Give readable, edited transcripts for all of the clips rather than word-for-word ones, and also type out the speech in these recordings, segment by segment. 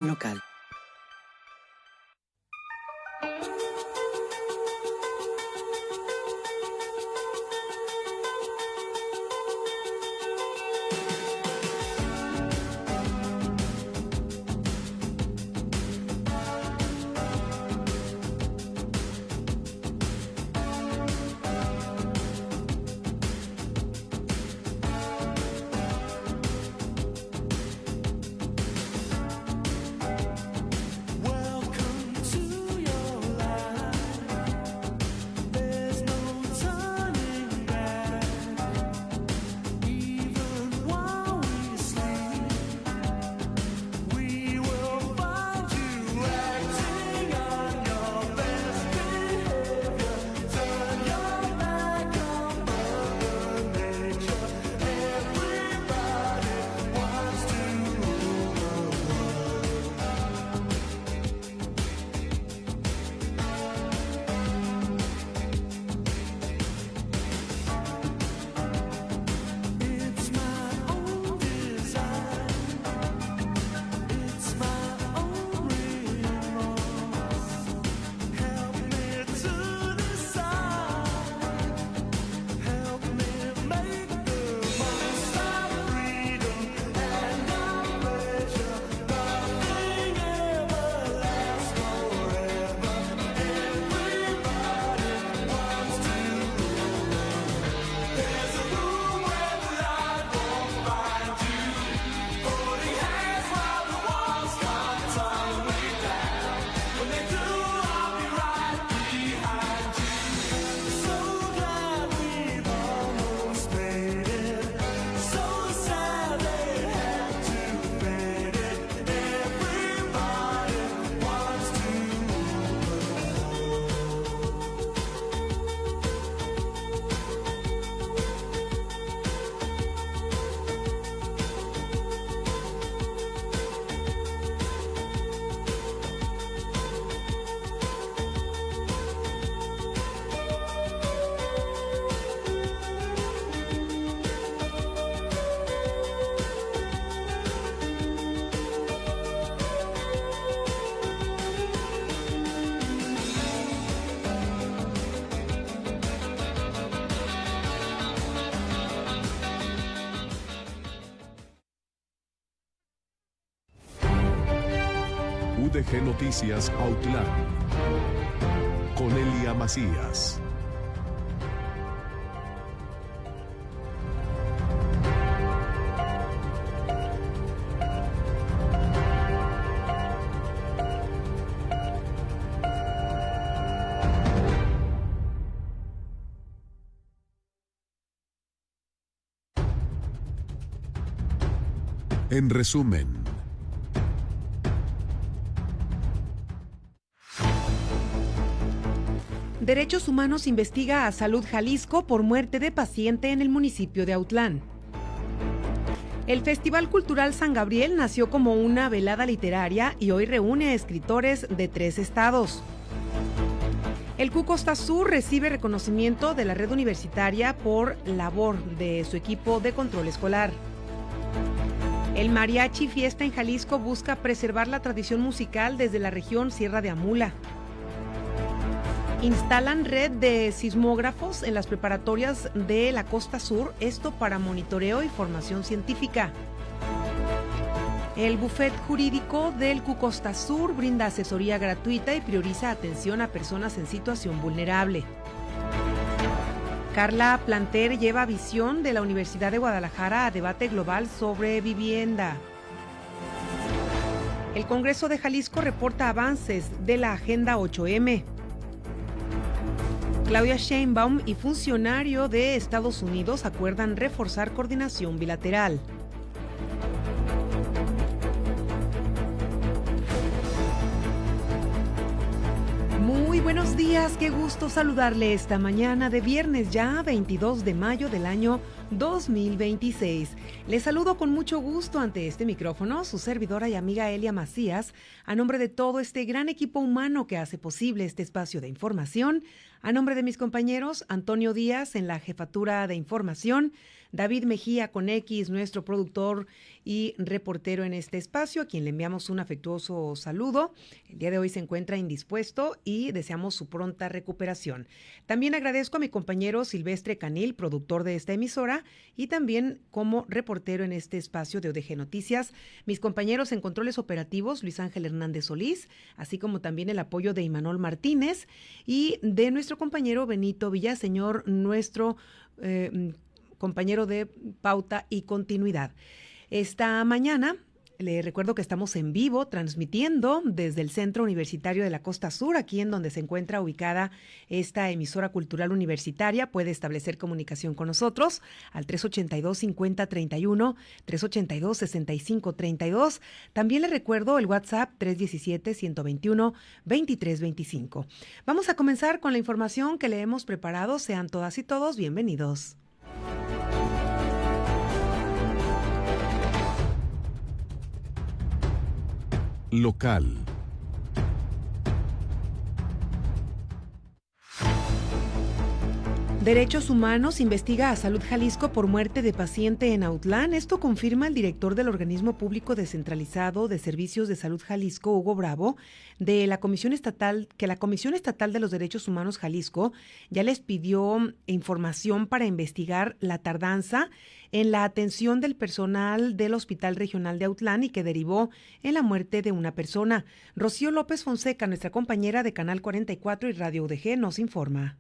local. UDG Noticias Autlán, con Elia Macías. En resumen, Derechos Humanos investiga a Salud Jalisco por muerte de paciente en el municipio de Autlán. El Festival Cultural San Gabriel nació como una velada literaria y hoy reúne a escritores de 3 estados. El Q Costa Sur recibe reconocimiento de la red universitaria por labor de su equipo de control escolar. El Mariachi Fiesta en Jalisco busca preservar la tradición musical desde la región Sierra de Amula. Instalan red de sismógrafos en las preparatorias de la Costa Sur, esto para monitoreo y formación científica. El bufet jurídico del Q Costa Sur brinda asesoría gratuita y prioriza atención a personas en situación vulnerable. Carla Planter lleva visión de la Universidad de Guadalajara a debate global sobre vivienda. El Congreso de Jalisco reporta avances de la Agenda 8M. Claudia Sheinbaum y funcionario de Estados Unidos acuerdan reforzar coordinación bilateral. Muy buenos días, qué gusto saludarle esta mañana de viernes ya 22 de mayo del año 2026. Les saludo con mucho gusto ante este micrófono, su servidora y amiga Elia Macías, a nombre de todo este gran equipo humano que hace posible este espacio de información, a nombre de mis compañeros Antonio Díaz en la jefatura de información, David Mejía con X, nuestro productor y reportero en este espacio, a quien le enviamos un afectuoso saludo. El día de hoy se encuentra indispuesto y deseamos su pronta recuperación. También agradezco a mi compañero Silvestre Canil, productor de esta emisora, y también como reportero en este espacio de ODG Noticias, mis compañeros en controles operativos, Luis Ángel Hernández Solís, así como también el apoyo de Imanol Martínez y de nuestro compañero Benito Villaseñor, nuestro compañero de pauta y continuidad. Esta mañana le recuerdo que estamos en vivo transmitiendo desde el Centro Universitario de la Costa Sur, aquí en donde se encuentra ubicada esta emisora cultural universitaria. Puede establecer comunicación con nosotros al 382-5031, 382-6532. También le recuerdo el WhatsApp 317-121-2325. Vamos a comenzar con la información que le hemos preparado. Sean todas y todos bienvenidos. Local. Derechos Humanos investiga a Salud Jalisco por muerte de paciente en Autlán. Esto confirma el director del Organismo Público Descentralizado de Servicios de Salud Jalisco, Hugo Bravo, de la Comisión Estatal, que la Comisión Estatal de los Derechos Humanos Jalisco ya les pidió información para investigar la tardanza en la atención del personal del Hospital Regional de Autlán y que derivó en la muerte de una persona. Rocío López Fonseca, nuestra compañera de Canal 44 y Radio UDG, nos informa.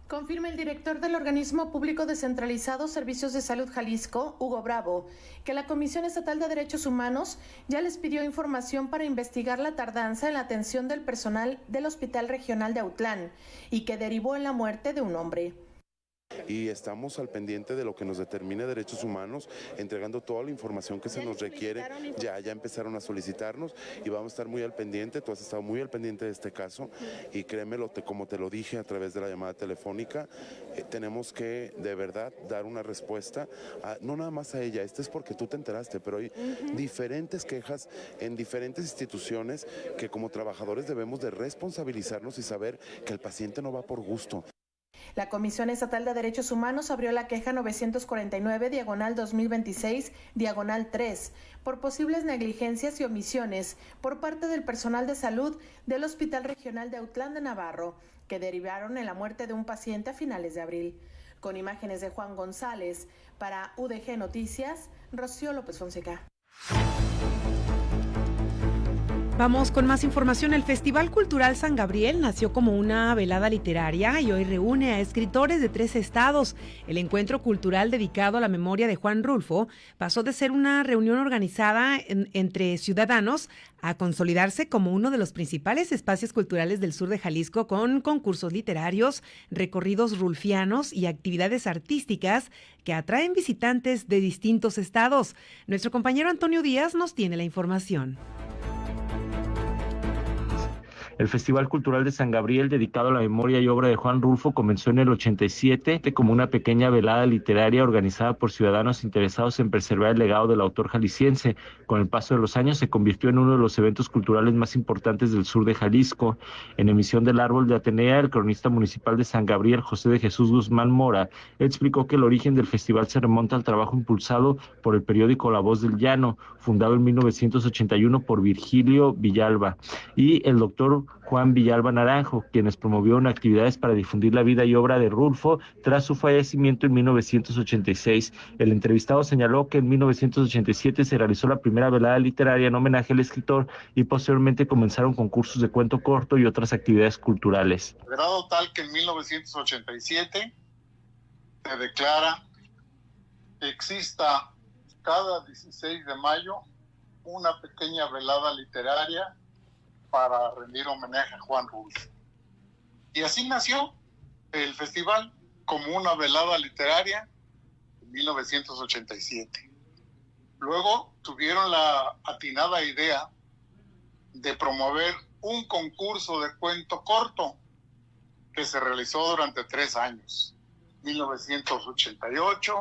Confirma el director del Organismo Público Descentralizado Servicios de Salud Jalisco, Hugo Bravo, que la Comisión Estatal de Derechos Humanos ya les pidió información para investigar la tardanza en la atención del personal del Hospital Regional de Autlán y que derivó en la muerte de un hombre. Y estamos al pendiente de lo que nos determine Derechos Humanos, entregando toda la información que se nos requiere. Ya empezaron a solicitarnos y vamos a estar muy al pendiente. Tú has estado muy al pendiente de este caso y créemelo, como te lo dije a través de la llamada telefónica, tenemos que de verdad dar una respuesta, no nada más a ella, este es porque tú te enteraste, pero hay diferentes quejas en diferentes instituciones que como trabajadores debemos de responsabilizarnos y saber que el paciente no va por gusto. La Comisión Estatal de Derechos Humanos abrió la queja 949-2026-3 por posibles negligencias y omisiones por parte del personal de salud del Hospital Regional de Autlán de Navarro, que derivaron en la muerte de un paciente a finales de abril. Con imágenes de Juan González, para UDG Noticias, Rocío López Fonseca. Vamos con más información. El Festival Cultural San Gabriel nació como una velada literaria y hoy reúne a escritores de 3 estados. El encuentro cultural dedicado a la memoria de Juan Rulfo pasó de ser una reunión organizada entre ciudadanos a consolidarse como uno de los principales espacios culturales del sur de Jalisco, con concursos literarios, recorridos rulfianos y actividades artísticas que atraen visitantes de distintos estados. Nuestro compañero Antonio Díaz nos tiene la información. El Festival Cultural de San Gabriel, dedicado a la memoria y obra de Juan Rulfo, comenzó en el 87 como una pequeña velada literaria organizada por ciudadanos interesados en preservar el legado del autor jalisciense. Con el paso de los años se convirtió en uno de los eventos culturales más importantes del sur de Jalisco. En emisión del Árbol de Atenea, el cronista municipal de San Gabriel, José de Jesús Guzmán Mora, explicó que el origen del festival se remonta al trabajo impulsado por el periódico La Voz del Llano, fundado en 1981 por Virgilio Villalba, y el doctor Juan Villalba Naranjo, quienes promovieron actividades para difundir la vida y obra de Rulfo tras su fallecimiento en 1986. El entrevistado señaló que en 1987 se realizó la primera velada literaria en homenaje al escritor y posteriormente comenzaron concursos de cuento corto y otras actividades culturales. De grado tal que en 1987 se declara que exista cada 16 de mayo una pequeña velada literaria para rendir homenaje a Juan Rulfo. Y así nació el festival, como una velada literaria en 1987. Luego tuvieron la atinada idea de promover un concurso de cuento corto que se realizó durante 3 años, 1988,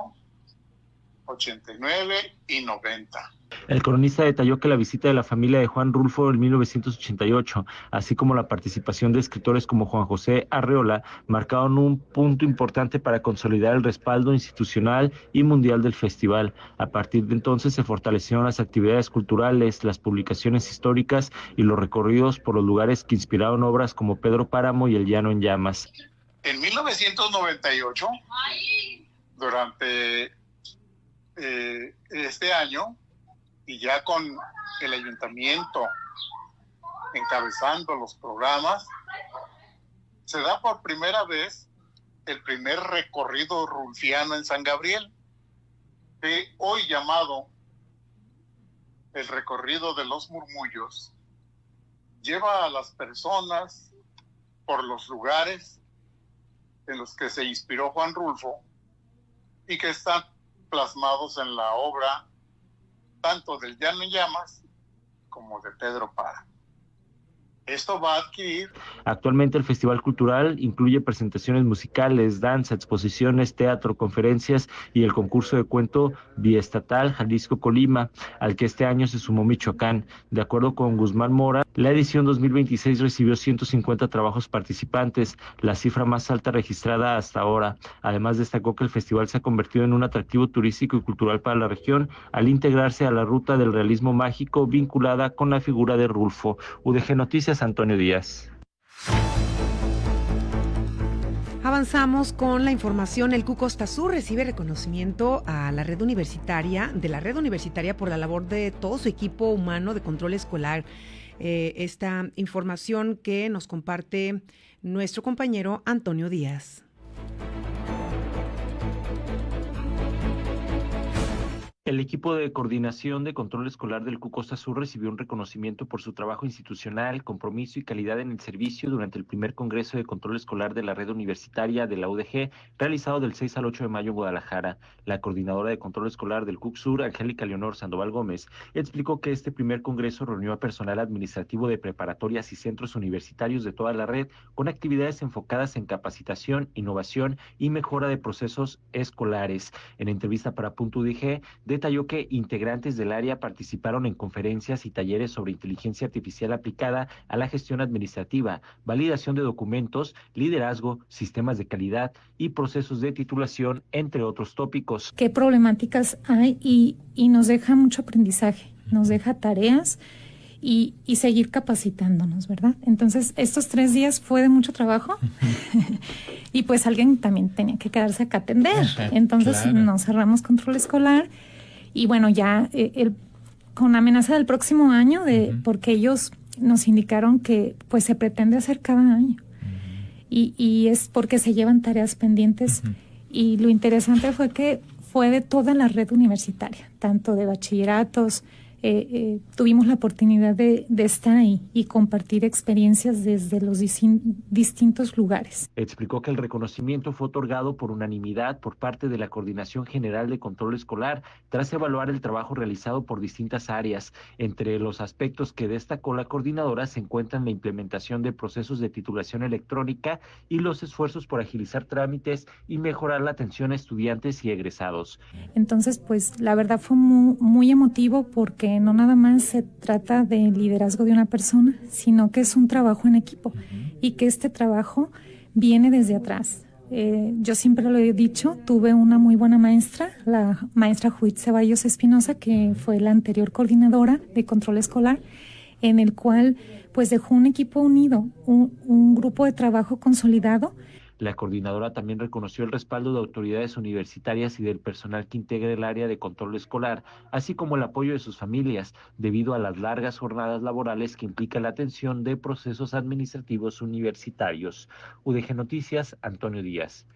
89 y 90. El cronista detalló que la visita de la familia de Juan Rulfo en 1988, así como la participación de escritores como Juan José Arreola, marcaron un punto importante para consolidar el respaldo institucional y mundial del festival. A partir de entonces se fortalecieron las actividades culturales, las publicaciones históricas y los recorridos por los lugares que inspiraron obras como Pedro Páramo y El Llano en Llamas. En 1998, durante este año, y ya con el ayuntamiento encabezando los programas, se da por primera vez el primer recorrido rulfiano en San Gabriel, que hoy llamado el recorrido de los murmullos, lleva a las personas por los lugares en los que se inspiró Juan Rulfo y que están plasmados en la obra tanto del Llano en Llamas como de Pedro Páramo. Esto va a adquirir... Actualmente el Festival Cultural incluye presentaciones musicales, danza, exposiciones, teatro, conferencias y el concurso de cuento biestatal Jalisco-Colima, al que este año se sumó Michoacán. De acuerdo con Guzmán Mora, la edición 2026 recibió 150 trabajos participantes, la cifra más alta registrada hasta ahora. Además destacó que el festival se ha convertido en un atractivo turístico y cultural para la región al integrarse a la ruta del realismo mágico vinculada con la figura de Rulfo. UDG Noticias, Antonio Díaz. Avanzamos con la información. El CUC Costa Sur recibe reconocimiento a la red universitaria, por la labor de todo su equipo humano de control escolar. Esta información que nos comparte nuestro compañero Antonio Díaz. El equipo de coordinación de control escolar del CUC Costa Sur recibió un reconocimiento por su trabajo institucional, compromiso y calidad en el servicio durante el primer Congreso de Control Escolar de la Red Universitaria de la UDG, realizado del 6 al 8 de mayo en Guadalajara. La coordinadora de control escolar del CUC Sur, Angélica Leonor Sandoval Gómez, explicó que este primer congreso reunió a personal administrativo de preparatorias y centros universitarios de toda la red, con actividades enfocadas en capacitación, innovación y mejora de procesos escolares. En entrevista para Punto UDG, detalló que integrantes del área participaron en conferencias y talleres sobre inteligencia artificial aplicada a la gestión administrativa, validación de documentos, liderazgo, sistemas de calidad y procesos de titulación, entre otros tópicos. ¿Qué problemáticas hay? Y nos deja mucho aprendizaje, nos deja tareas y seguir capacitándonos, ¿verdad? Entonces, estos 3 días fue de mucho trabajo y pues alguien también tenía que quedarse acá a atender. Entonces, claro, nos cerramos control escolar. Y bueno, ya con amenaza del próximo año, porque ellos nos indicaron que pues se pretende hacer cada año. Y es porque se llevan tareas pendientes. Y lo interesante fue que fue de toda la red universitaria, tanto de bachilleratos. Tuvimos la oportunidad de estar ahí y compartir experiencias desde los distintos lugares. Explicó que el reconocimiento fue otorgado por unanimidad por parte de la Coordinación General de Control Escolar, tras evaluar el trabajo realizado por distintas áreas. Entre los aspectos que destacó la coordinadora se encuentran la implementación de procesos de titulación electrónica y los esfuerzos por agilizar trámites y mejorar la atención a estudiantes y egresados. Entonces, pues la verdad fue muy, muy emotivo, porque no nada más se trata de liderazgo de una persona, sino que es un trabajo en equipo y que este trabajo viene desde atrás. Yo siempre lo he dicho, tuve una muy buena maestra, la maestra Judith Ceballos Espinosa, que fue la anterior coordinadora de control escolar, en el cual pues dejó un equipo unido, un grupo de trabajo consolidado. La coordinadora también reconoció el respaldo de autoridades universitarias y del personal que integra el área de control escolar, así como el apoyo de sus familias, debido a las largas jornadas laborales que implica la atención de procesos administrativos universitarios. UDG Noticias, Antonio Díaz.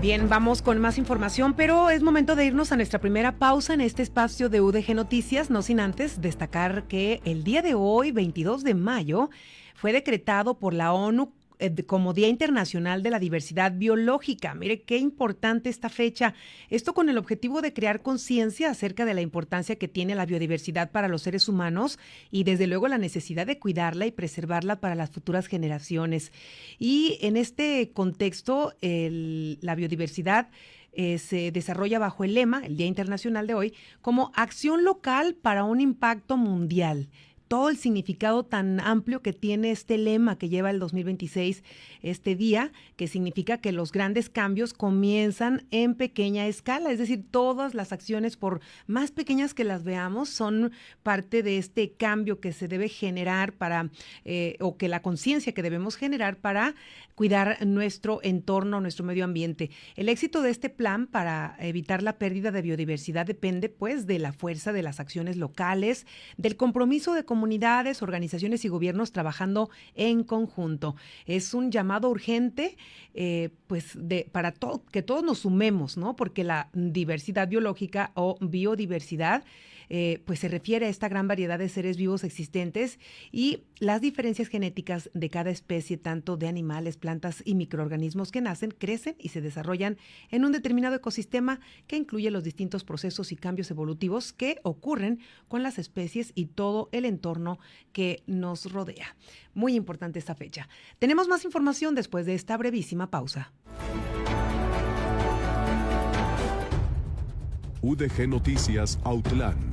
Bien, vamos con más información, pero es momento de irnos a nuestra primera pausa en este espacio de UDG Noticias, no sin antes destacar que el día de hoy, 22 de mayo, fue decretado por la ONU como Día Internacional de la Diversidad Biológica. Mire qué importante esta fecha. Esto con el objetivo de crear conciencia acerca de la importancia que tiene la biodiversidad para los seres humanos y desde luego la necesidad de cuidarla y preservarla para las futuras generaciones. Y en este contexto, la biodiversidad se desarrolla bajo el lema, el Día Internacional de hoy, como Acción Local para un Impacto Mundial. Todo el significado tan amplio que tiene este lema que lleva el 2026, este día, que significa que los grandes cambios comienzan en pequeña escala, es decir, todas las acciones, por más pequeñas que las veamos, son parte de este cambio que se debe generar para, o que la conciencia que debemos generar para cuidar nuestro entorno, nuestro medio ambiente. El éxito de este plan para evitar la pérdida de biodiversidad depende, pues, de la fuerza de las acciones locales, del compromiso de comunidades, organizaciones y gobiernos trabajando en conjunto. Es un llamado urgente, para que todos nos sumemos, ¿no? Porque la diversidad biológica o biodiversidad pues se refiere a esta gran variedad de seres vivos existentes y las diferencias genéticas de cada especie, tanto de animales, plantas y microorganismos que nacen, crecen y se desarrollan en un determinado ecosistema que incluye los distintos procesos y cambios evolutivos que ocurren con las especies y todo el entorno que nos rodea. Muy importante esta fecha. Tenemos más información después de esta brevísima pausa. UDG Noticias Autlán.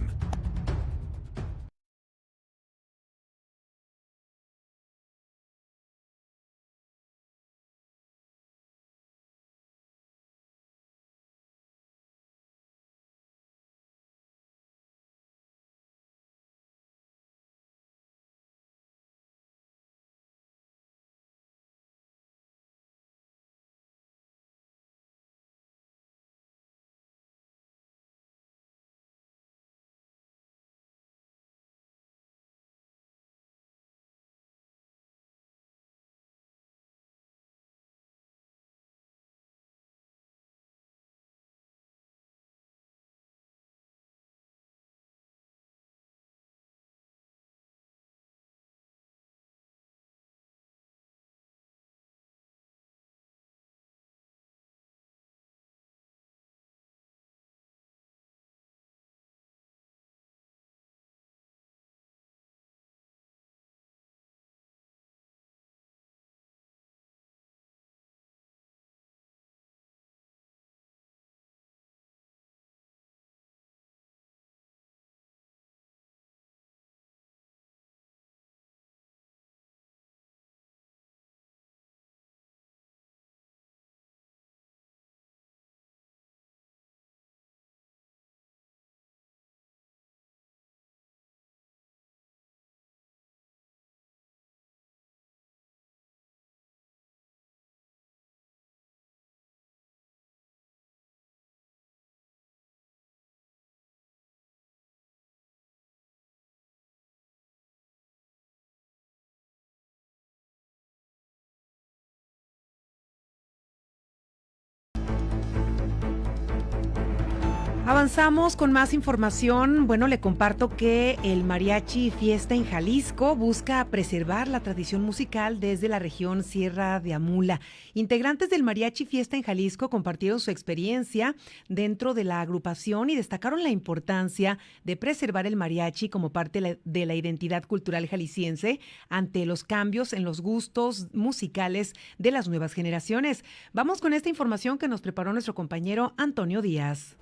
Avanzamos con más información. Bueno, le comparto que el Mariachi Fiesta en Jalisco busca preservar la tradición musical desde la región Sierra de Amula. Integrantes del Mariachi Fiesta en Jalisco compartieron su experiencia dentro de la agrupación y destacaron la importancia de preservar el mariachi como parte de la identidad cultural jalisciense ante los cambios en los gustos musicales de las nuevas generaciones. Vamos con esta información que nos preparó nuestro compañero Antonio Díaz.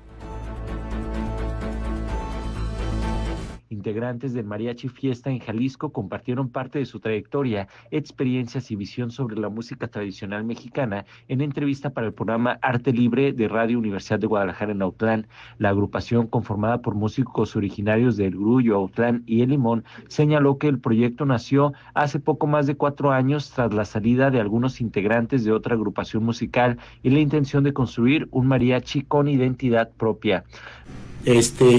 Integrantes del Mariachi Fiesta en Jalisco compartieron parte de su trayectoria, experiencias y visión sobre la música tradicional mexicana en entrevista para el programa Arte Libre de Radio Universidad de Guadalajara en Autlán. La agrupación, conformada por músicos originarios del Grullo, Autlán y El Limón, señaló que el proyecto nació hace poco más de 4 años tras la salida de algunos integrantes de otra agrupación musical y la intención de construir un mariachi con identidad propia.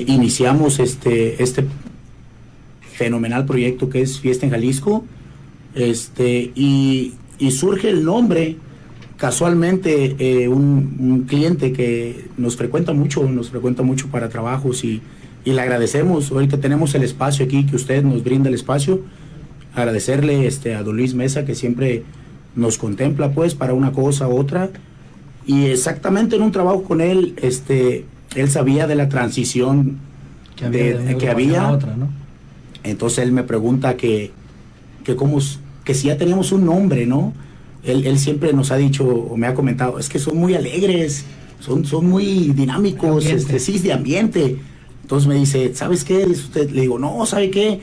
Iniciamos este fenomenal proyecto que es Fiesta en Jalisco, y surge el nombre casualmente, un cliente que nos frecuenta mucho para trabajos y le agradecemos. Ahorita tenemos el espacio aquí, que usted nos brinda el espacio. Agradecerle a don Luis Mesa, que siempre nos contempla pues para una cosa u otra, y exactamente en un trabajo con él, él sabía de la transición que había. Otra, ¿no? Entonces él me pregunta que si ya teníamos un nombre, ¿no? Él siempre nos ha dicho, o me ha comentado, es que son muy alegres, son muy dinámicos, sí, de ambiente. Entonces me dice, ¿sabes qué? Dice usted, le digo, no, ¿sabe qué?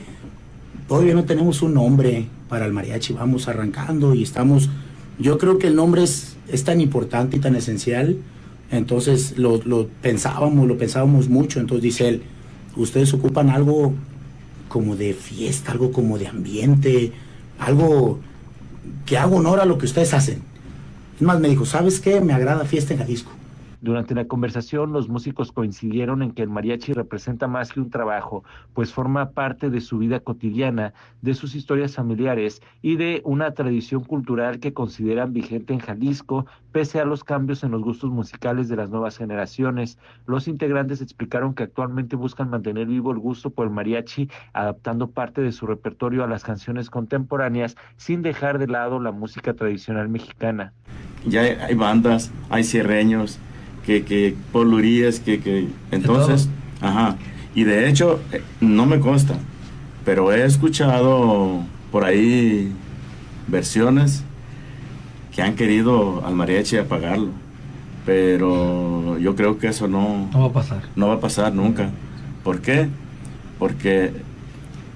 Todavía no tenemos un nombre para el mariachi, vamos arrancando y estamos, yo creo que el nombre es tan importante y tan esencial, entonces lo pensábamos mucho, entonces dice él, ustedes ocupan algo como de fiesta, algo como de ambiente, algo que haga honor a lo que ustedes hacen. Es más, me dijo, ¿sabes qué? Me agrada Fiesta en Jalisco. Durante la conversación, los músicos coincidieron en que el mariachi representa más que un trabajo, pues forma parte de su vida cotidiana, de sus historias familiares y de una tradición cultural que consideran vigente en Jalisco, pese a los cambios en los gustos musicales de las nuevas generaciones. Los integrantes explicaron que actualmente buscan mantener vivo el gusto por el mariachi, adaptando parte de su repertorio a las canciones contemporáneas, sin dejar de lado la música tradicional mexicana. Ya hay bandas, hay cierreños, que polurías, que entonces, y de hecho no me consta, pero he escuchado por ahí versiones que han querido al mariachi apagarlo, pero yo creo que eso no va a pasar nunca. ¿Por qué? Porque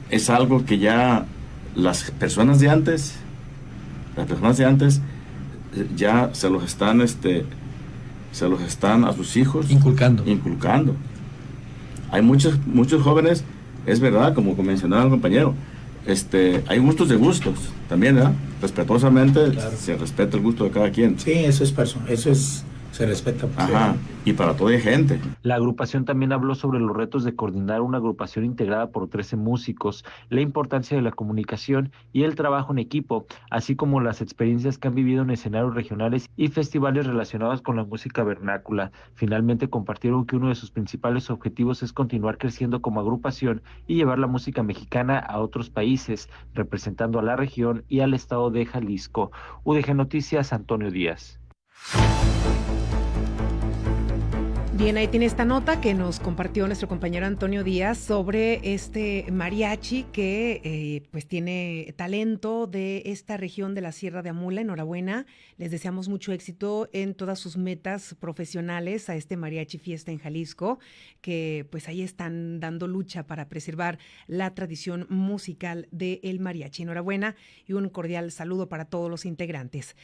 es algo que ya las personas de antes ya se los están a sus hijos inculcando. Hay muchos jóvenes, es verdad, como mencionaba el compañero, hay gustos de gustos también, ¿verdad? Respetuosamente, claro. Se respeta el gusto de cada quien. Sí, se respeta. Y para toda gente. La agrupación también habló sobre los retos de coordinar una agrupación integrada por 13 músicos, la importancia de la comunicación y el trabajo en equipo, así como las experiencias que han vivido en escenarios regionales y festivales relacionados con la música vernácula. Finalmente compartieron que uno de sus principales objetivos es continuar creciendo como agrupación y llevar la música mexicana a otros países, representando a la región y al estado de Jalisco. UDG Noticias, Antonio Díaz. Bien, ahí tiene esta nota que nos compartió nuestro compañero Antonio Díaz sobre este mariachi que pues tiene talento de esta región de la Sierra de Amula. Enhorabuena, les deseamos mucho éxito en todas sus metas profesionales a este mariachi Fiesta en Jalisco, que pues ahí están dando lucha para preservar la tradición musical del mariachi. Enhorabuena y un cordial saludo para todos los integrantes.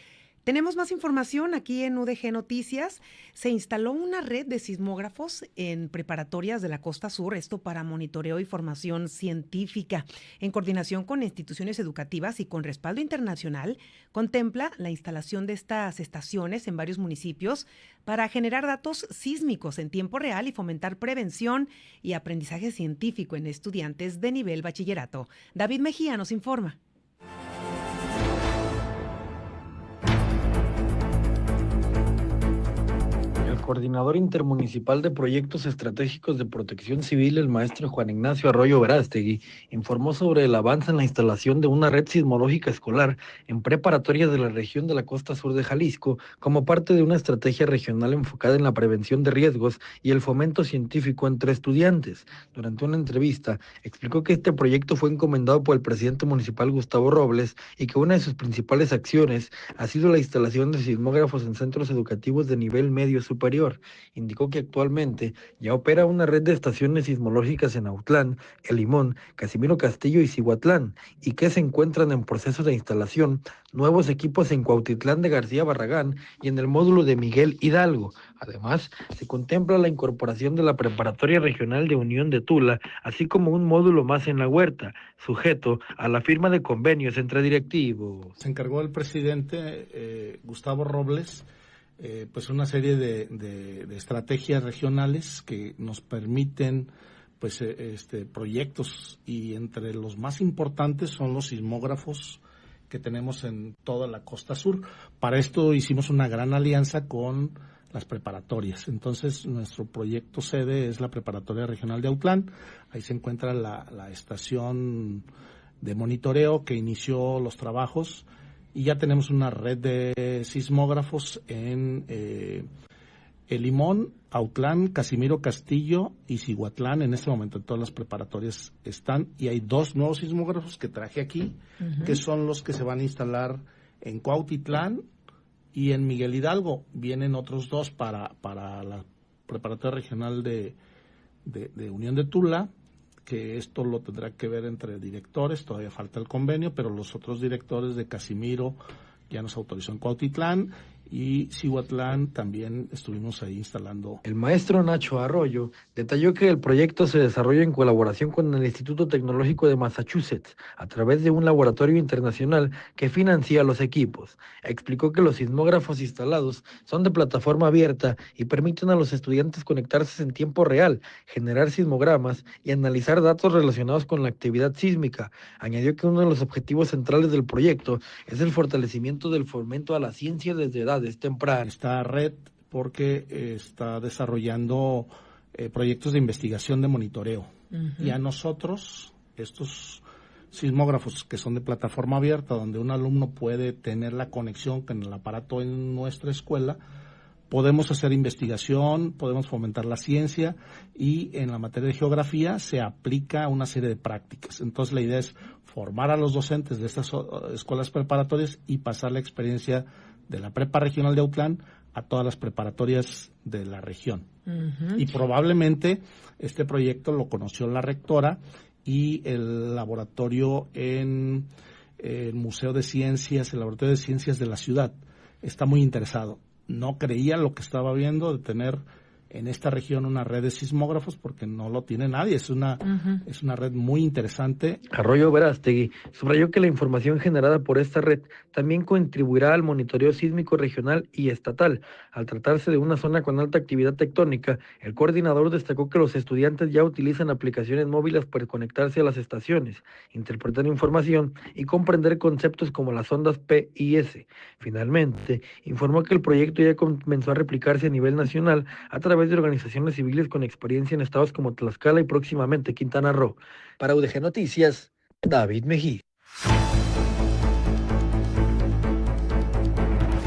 Tenemos más información aquí en UDG Noticias. Se instaló una red de sismógrafos en preparatorias de la Costa Sur, esto para monitoreo y formación científica. En coordinación con instituciones educativas y con respaldo internacional, contempla la instalación de estas estaciones en varios municipios para generar datos sísmicos en tiempo real y fomentar prevención y aprendizaje científico en estudiantes de nivel bachillerato. David Mejía nos informa. El coordinador intermunicipal de proyectos estratégicos de protección civil, el maestro Juan Ignacio Arroyo Verástegui, informó sobre el avance en la instalación de una red sismológica escolar en preparatorias de la región de la costa sur de Jalisco, como parte de una estrategia regional enfocada en la prevención de riesgos y el fomento científico entre estudiantes. Durante una entrevista, explicó que este proyecto fue encomendado por el presidente municipal Gustavo Robles y que una de sus principales acciones ha sido la instalación de sismógrafos en centros educativos de nivel medio superior. Indicó que actualmente ya opera una red de estaciones sismológicas en Autlán, El Limón, Casimiro Castillo y Cihuatlán, y que se encuentran en proceso de instalación nuevos equipos en Cuautitlán de García Barragán y en el módulo de Miguel Hidalgo. Además, se contempla la incorporación de la Preparatoria Regional de Unión de Tula, así como un módulo más en La Huerta, sujeto a la firma de convenios entre directivos. Se encargó el presidente Gustavo Robles pues una serie de estrategias regionales que nos permiten pues proyectos, y entre los más importantes son los sismógrafos que tenemos en toda la costa sur. Para esto hicimos una gran alianza con las preparatorias. Entonces nuestro proyecto sede es la Preparatoria Regional de Autlán. Ahí se encuentra la estación de monitoreo que inició los trabajos. Y ya tenemos una red de sismógrafos en El Limón, Autlán, Casimiro Castillo y Cihuatlán. En este momento en todas las preparatorias están. Y hay 2 nuevos sismógrafos que traje aquí, que son los que se van a instalar en Cuautitlán Y en Miguel Hidalgo vienen otros 2 para la preparatoria regional de Unión de Tula, que esto lo tendrá que ver entre directores, todavía falta el convenio, pero los otros directores de Casimiro ya nos autorizó en Cuautitlán, y Cihuatlán también estuvimos ahí instalando. El maestro Nacho Arroyo detalló que el proyecto se desarrolla en colaboración con el Instituto Tecnológico de Massachusetts a través de un laboratorio internacional que financia los equipos. Explicó que los sismógrafos instalados son de plataforma abierta y permiten a los estudiantes conectarse en tiempo real, generar sismogramas y analizar datos relacionados con la actividad sísmica. Añadió que uno de los objetivos centrales del proyecto es el fortalecimiento del fomento a la ciencia desde edades tempranas. Esta red porque está desarrollando proyectos de investigación de monitoreo. Y a nosotros, estos sismógrafos que son de plataforma abierta, donde un alumno puede tener la conexión con el aparato en nuestra escuela, podemos hacer investigación, podemos fomentar la ciencia, y en la materia de geografía se aplica una serie de prácticas. Entonces la idea es formar a los docentes de estas escuelas preparatorias y pasar la experiencia de la prepa regional de Autlán a todas las preparatorias de la región. Y probablemente este proyecto lo conoció la rectora y el laboratorio en el Museo de Ciencias, el Laboratorio de Ciencias de la ciudad, está muy interesado. No creía lo que estaba viendo de tener en esta región una red de sismógrafos, porque no lo tiene nadie. Es una red muy interesante. Arroyo Verástegui subrayó que la información generada por esta red también contribuirá al monitoreo sísmico regional y estatal. Al tratarse de una zona con alta actividad tectónica, el coordinador destacó que los estudiantes ya utilizan aplicaciones móviles para conectarse a las estaciones, interpretar información y comprender conceptos como las ondas P y S. Finalmente, informó que el proyecto ya comenzó a replicarse a nivel nacional a través de organizaciones civiles con experiencia en estados como Tlaxcala y próximamente Quintana Roo. Para UDG Noticias, David Mejía.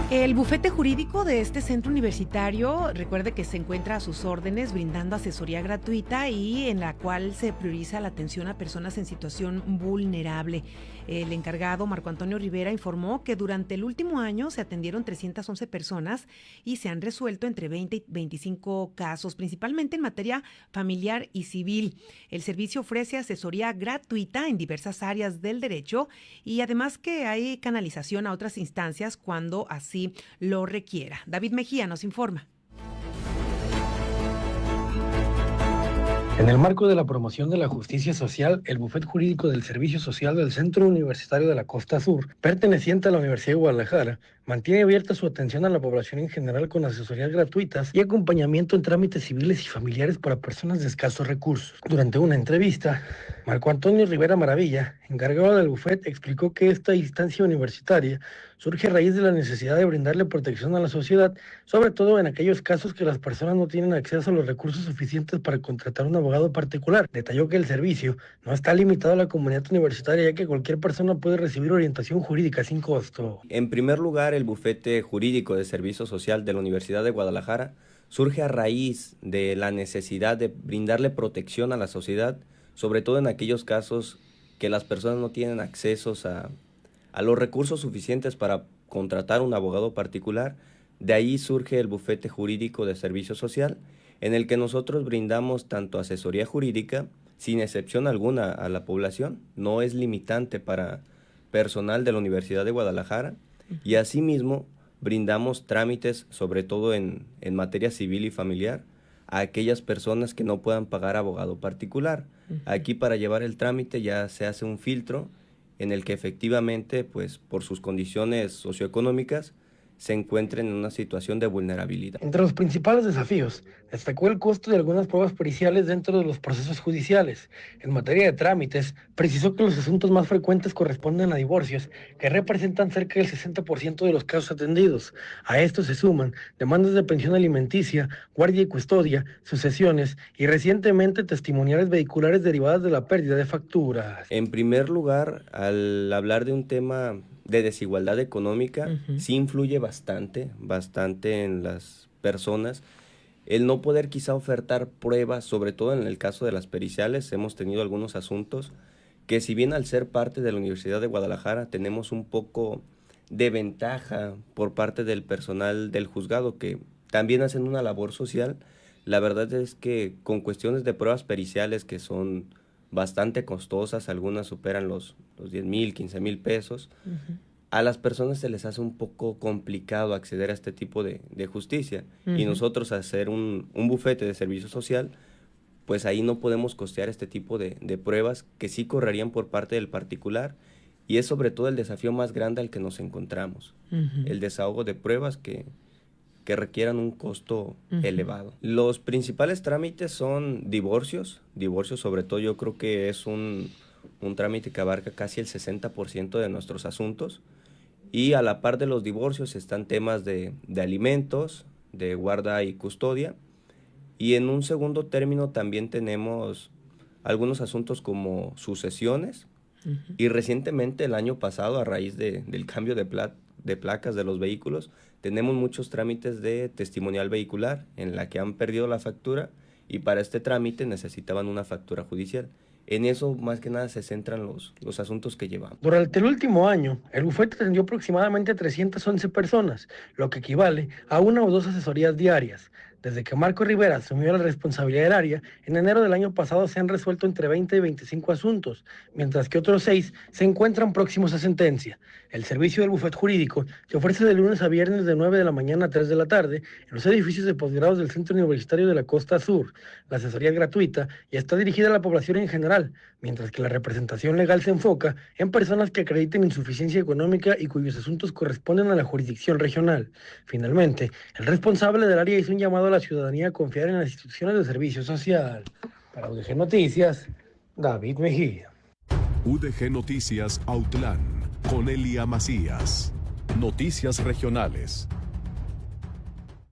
El bufete jurídico de este centro universitario, recuerde que se encuentra a sus órdenes brindando asesoría gratuita y en la cual se prioriza la atención a personas en situación vulnerable. El encargado, Marco Antonio Rivera, informó que durante el último año se atendieron 311 personas y se han resuelto entre 20 y 25 casos, principalmente en materia familiar y civil. El servicio ofrece asesoría gratuita en diversas áreas del derecho y además que hay canalización a otras instancias cuando así lo requiera. David Mejía nos informa. En el marco de la promoción de la justicia social, el bufete jurídico del Servicio Social del Centro Universitario de la Costa Sur, perteneciente a la Universidad de Guadalajara, mantiene abierta su atención a la población en general con asesorías gratuitas y acompañamiento en trámites civiles y familiares para personas de escasos recursos. Durante una entrevista, Marco Antonio Rivera Maravilla, encargado del bufete, explicó que esta instancia universitaria surge a raíz de la necesidad de brindarle protección a la sociedad, sobre todo en aquellos casos que las personas no tienen acceso a los recursos suficientes para contratar un abogado particular. Detalló que el servicio no está limitado a la comunidad universitaria, ya que cualquier persona puede recibir orientación jurídica sin costo. En primer lugar, el bufete jurídico de servicio social de la Universidad de Guadalajara surge a raíz de la necesidad de brindarle protección a la sociedad, sobre todo en aquellos casos que las personas no tienen acceso a los recursos suficientes para contratar un abogado particular. De ahí surge el bufete jurídico de servicio social, en el que nosotros brindamos tanto asesoría jurídica, sin excepción alguna a la población, no es limitante para personal de la Universidad de Guadalajara, y asimismo brindamos trámites, sobre todo en materia civil y familiar, a aquellas personas que no puedan pagar abogado particular. Aquí, para llevar el trámite, ya se hace un filtro en el que efectivamente, pues por sus condiciones socioeconómicas, se encuentren en una situación de vulnerabilidad. Entre los principales desafíos, destacó el costo de algunas pruebas periciales dentro de los procesos judiciales. En materia de trámites, precisó que los asuntos más frecuentes corresponden a divorcios, que representan cerca del 60% de los casos atendidos. A esto se suman demandas de pensión alimenticia, guardia y custodia, sucesiones y recientemente testimoniales vehiculares derivadas de la pérdida de facturas. En primer lugar, al hablar de un tema de desigualdad económica, sí influye bastante en las personas. El no poder quizá ofertar pruebas, sobre todo en el caso de las periciales, hemos tenido algunos asuntos que, si bien al ser parte de la Universidad de Guadalajara tenemos un poco de ventaja por parte del personal del juzgado, que también hacen una labor social. La verdad es que con cuestiones de pruebas periciales que son bastante costosas, algunas superan los 10,000, 15,000 pesos, a las personas se les hace un poco complicado acceder a este tipo de justicia. Y nosotros hacer un bufete de servicio social, pues ahí no podemos costear este tipo de pruebas que sí correrían por parte del particular, y es sobre todo el desafío más grande al que nos encontramos, el desahogo de pruebas que requieran un costo elevado. Los principales trámites son divorcios sobre todo. Yo creo que es un trámite que abarca casi el 60% de nuestros asuntos, y a la par de los divorcios están temas de alimentos, de guarda y custodia, y en un segundo término también tenemos algunos asuntos como sucesiones, y recientemente el año pasado, a raíz del cambio de placas de los vehículos, tenemos muchos trámites de testimonial vehicular en la que han perdido la factura y para este trámite necesitaban una factura judicial. En eso más que nada se centran los asuntos que llevamos. Durante el último año, el bufete atendió aproximadamente 311 personas, lo que equivale a 1 o 2 asesorías diarias. Desde que Marco Rivera asumió la responsabilidad del área, en enero del año pasado se han resuelto entre 20 y 25 asuntos, mientras que otros 6 se encuentran próximos a sentencia. El servicio del bufete jurídico se ofrece de lunes a viernes de 9 de la mañana a 3 de la tarde en los edificios de posgrados del Centro Universitario de la Costa Sur. La asesoría es gratuita y está dirigida a la población en general, mientras que la representación legal se enfoca en personas que acrediten insuficiencia económica y cuyos asuntos corresponden a la jurisdicción regional. Finalmente, el responsable del área hizo un llamado a la ciudadanía a confiar en las instituciones de servicio social. Para UDG Noticias, David Mejía. UDG Noticias Autlán, con Elia Macías. Noticias regionales.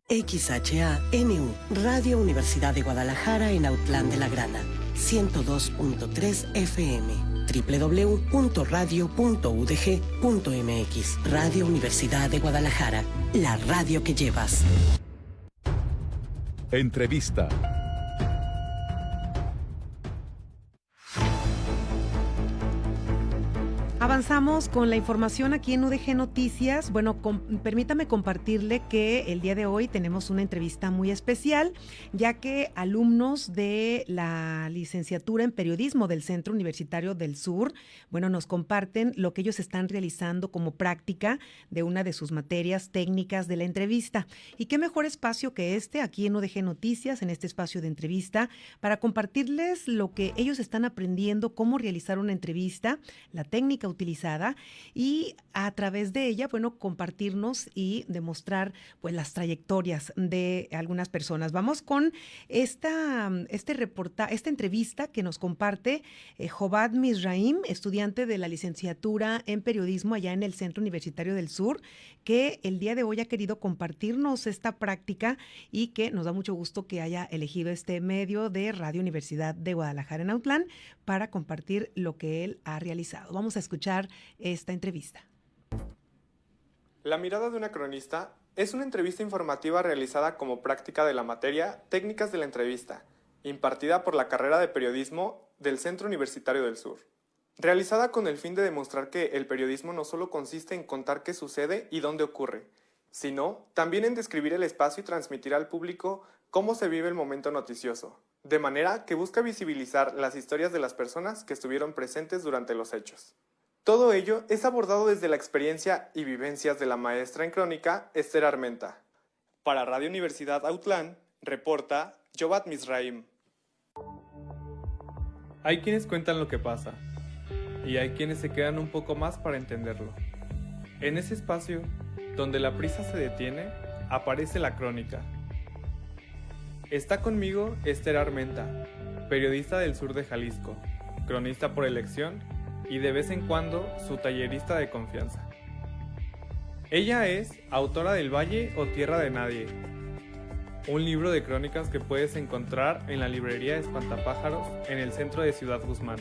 XHANU, Radio Universidad de Guadalajara en Autlán de la Grana, 102.3 FM, www.radio.udg.mx. Radio Universidad de Guadalajara, la radio que llevas. Entrevista. Avanzamos con la información aquí en UDG Noticias. Bueno, permítame compartirle que el día de hoy tenemos una entrevista muy especial, ya que alumnos de la licenciatura en periodismo del Centro Universitario del Sur, bueno, nos comparten lo que ellos están realizando como práctica de una de sus materias técnicas de la entrevista. Y qué mejor espacio que este, aquí en UDG Noticias, en este espacio de entrevista, para compartirles lo que ellos están aprendiendo, cómo realizar una entrevista, la técnica utilizada, y a través de ella, bueno, compartirnos y demostrar pues las trayectorias de algunas personas. Vamos con esta entrevista que nos comparte Jobad Mizraim, estudiante de la licenciatura en periodismo allá en el Centro Universitario del Sur, que el día de hoy ha querido compartirnos esta práctica y que nos da mucho gusto que haya elegido este medio de Radio Universidad de Guadalajara en Autlán para compartir lo que él ha realizado. Vamos a escuchar esta entrevista. La mirada de una cronista es una entrevista informativa realizada como práctica de la materia Técnicas de la Entrevista, impartida por la carrera de periodismo del Centro Universitario del Sur. Realizada con el fin de demostrar que el periodismo no solo consiste en contar qué sucede y dónde ocurre, sino también en describir el espacio y transmitir al público cómo se vive el momento noticioso, de manera que busca visibilizar las historias de las personas que estuvieron presentes durante los hechos. Todo ello es abordado desde la experiencia y vivencias de la maestra en crónica Esther Armenta. Para Radio Universidad Autlán, reporta Jobad Mizraim. Hay quienes cuentan lo que pasa, y hay quienes se quedan un poco más para entenderlo. En ese espacio, donde la prisa se detiene, aparece la crónica. Está conmigo Esther Armenta, periodista del sur de Jalisco, cronista por elección y de vez en cuando su tallerista de confianza. Ella es autora del Valle o Tierra de Nadie, un libro de crónicas que puedes encontrar en la librería Espantapájaros en el centro de Ciudad Guzmán.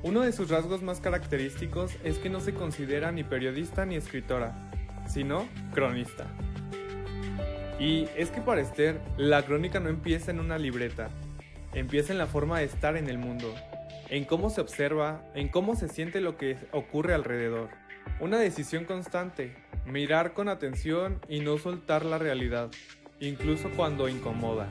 Uno de sus rasgos más característicos es que no se considera ni periodista ni escritora, sino cronista. Y es que para Esther, la crónica no empieza en una libreta, empieza en la forma de estar en el mundo, en cómo se observa, en cómo se siente lo que ocurre alrededor. Una decisión constante, mirar con atención y no soltar la realidad, incluso cuando incomoda.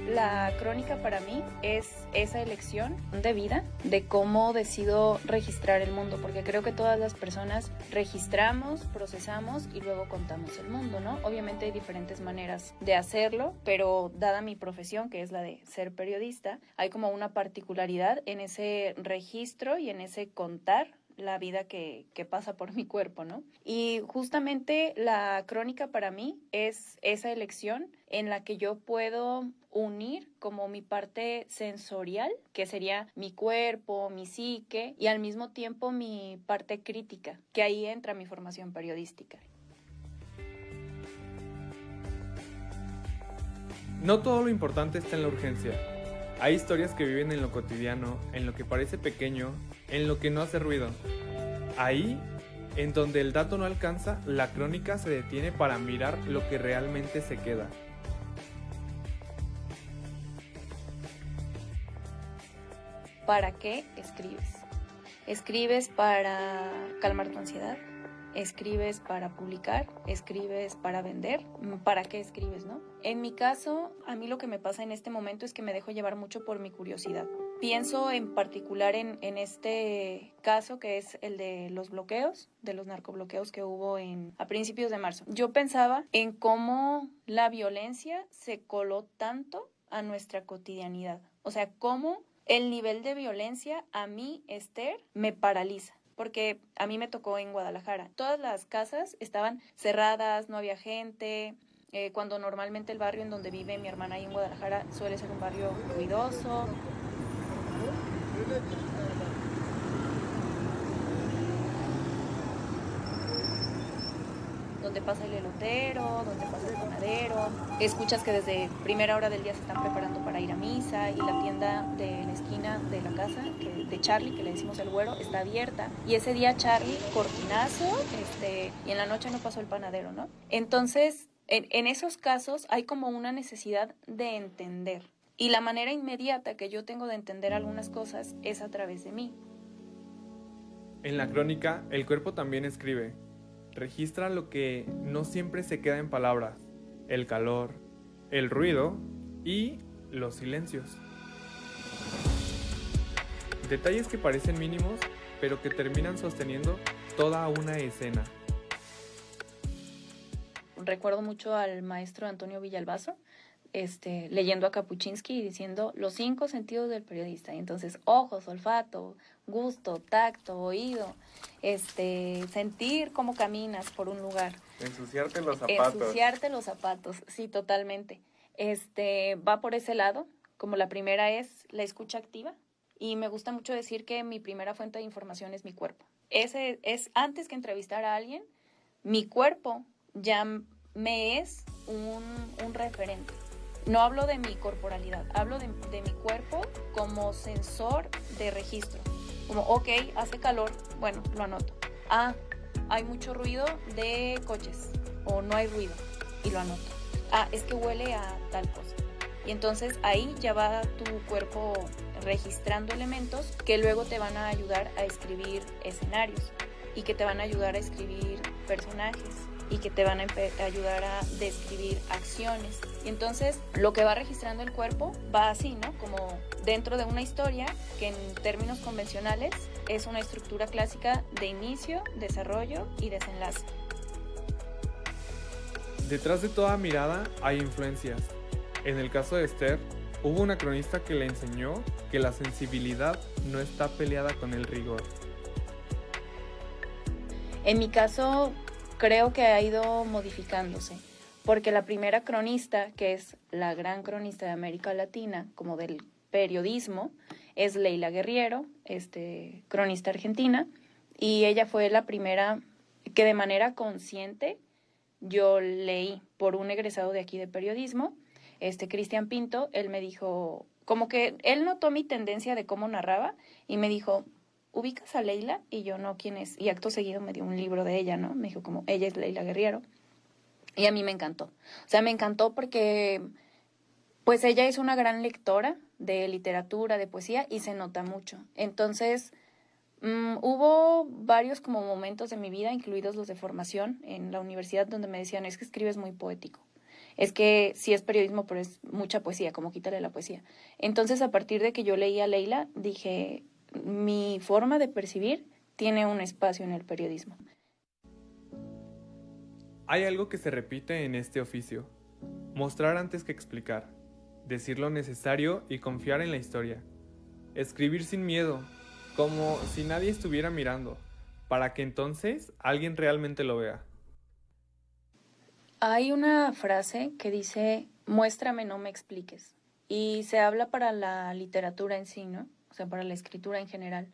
La crónica para mí es esa elección de vida, de cómo decido registrar el mundo, porque creo que todas las personas registramos, procesamos y luego contamos el mundo, ¿no? Obviamente hay diferentes maneras de hacerlo, pero dada mi profesión, que es la de ser periodista, hay como una particularidad en ese registro y en ese contar la vida que pasa por mi cuerpo, ¿no? Y justamente la crónica para mí es esa elección en la que yo puedo unir como mi parte sensorial, que sería mi cuerpo, mi psique, y al mismo tiempo mi parte crítica, que ahí entra mi formación periodística. No todo lo importante está en la urgencia. Hay historias que viven en lo cotidiano, en lo que parece pequeño, en lo que no hace ruido. Ahí, en donde el dato no alcanza, la crónica se detiene para mirar lo que realmente se queda. ¿Para qué escribes? ¿Escribes para calmar tu ansiedad? ¿Escribes para publicar? ¿Escribes para vender? ¿Para qué escribes, no? En mi caso, a mí lo que me pasa en este momento es que me dejo llevar mucho por mi curiosidad. Pienso en particular en este caso, que es el de los bloqueos, de los narcobloqueos que hubo a principios de marzo. Yo pensaba en cómo la violencia se coló tanto a nuestra cotidianidad. O sea, cómo el nivel de violencia a mí, Esther, me paraliza. Porque a mí me tocó en Guadalajara. Todas las casas estaban cerradas, no había gente, cuando normalmente el barrio en donde vive mi hermana ahí en Guadalajara suele ser un barrio ruidoso. Donde pasa el elotero, donde pasa el panadero. Escuchas que desde primera hora del día se están preparando para ir a misa y la tienda de la esquina de la casa, de Charlie, que le decimos el güero, está abierta. Y ese día Charlie, cortinazo, y en la noche no pasó el panadero, ¿no? Entonces, en esos casos hay como una necesidad de entender. Y la manera inmediata que yo tengo de entender algunas cosas es a través de mí. En la crónica, el cuerpo también escribe. Registra lo que no siempre se queda en palabras, el calor, el ruido y los silencios. Detalles que parecen mínimos, pero que terminan sosteniendo toda una escena. Recuerdo mucho al maestro Antonio Villalbazo, leyendo a Kapuczynski y diciendo los 5 sentidos del periodista. Y entonces, ojos, olfato, gusto, tacto, oído, sentir cómo caminas por un lugar. Ensuciarte los zapatos. Ensuciarte los zapatos, sí, totalmente. Va por ese lado, como la primera es la escucha activa. Y me gusta mucho decir que mi primera fuente de información es mi cuerpo. Ese es, antes que entrevistar a alguien, mi cuerpo ya me es un referente. No hablo de mi corporalidad, hablo de mi cuerpo como sensor de registro. Como, ok, hace calor, bueno, lo anoto. Ah, hay mucho ruido de coches, o no hay ruido, y lo anoto. Ah, es que huele a tal cosa. Y entonces ahí ya va tu cuerpo registrando elementos que luego te van a ayudar a escribir escenarios y que te van a ayudar a escribir personajes y que te van a ayudar a describir acciones. Y entonces lo que va registrando el cuerpo va así, ¿no? Como dentro de una historia que en términos convencionales es una estructura clásica de inicio, desarrollo y desenlace. Detrás de toda mirada hay influencias. En el caso de Esther, hubo una cronista que le enseñó que la sensibilidad no está peleada con el rigor. En mi caso, creo que ha ido modificándose, porque la primera cronista, que es la gran cronista de América Latina, como del periodismo, es Leila Guerriero, cronista argentina, y ella fue la primera que de manera consciente yo leí por un egresado de aquí de periodismo, Cristian Pinto. Él me dijo, como que él notó mi tendencia de cómo narraba y me dijo, ¿ubicas a Leila? Y yo, no, ¿quién es? Y acto seguido me dio un libro de ella, ¿no? Me dijo como, ella es Leila Guerriero. Y a mí me encantó. O sea, me encantó porque, pues ella es una gran lectora de literatura, de poesía, y se nota mucho. Entonces, Hubo varios como momentos de mi vida, incluidos los de formación en la universidad, donde me decían, es que escribes muy poético. Es que sí es periodismo, pero es mucha poesía, como quítale la poesía. Entonces, a partir de que yo leí a Leila, dije, mi forma de percibir tiene un espacio en el periodismo. Hay algo que se repite en este oficio: mostrar antes que explicar, decir lo necesario y confiar en la historia. Escribir sin miedo, como si nadie estuviera mirando, para que entonces alguien realmente lo vea. Hay una frase que dice, muéstrame, no me expliques. Y se habla para la literatura en sí, ¿no? O sea, para la escritura en general.